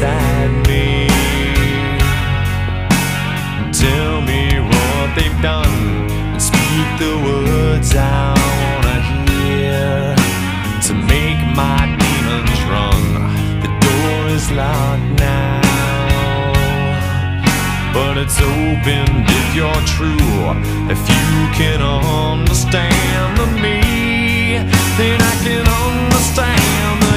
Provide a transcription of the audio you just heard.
inside me. Tell me what they've done and speak the words I wanna hear to make my demons run. The door is locked now, but it's open if you're true. If you can understand me, then I can understand the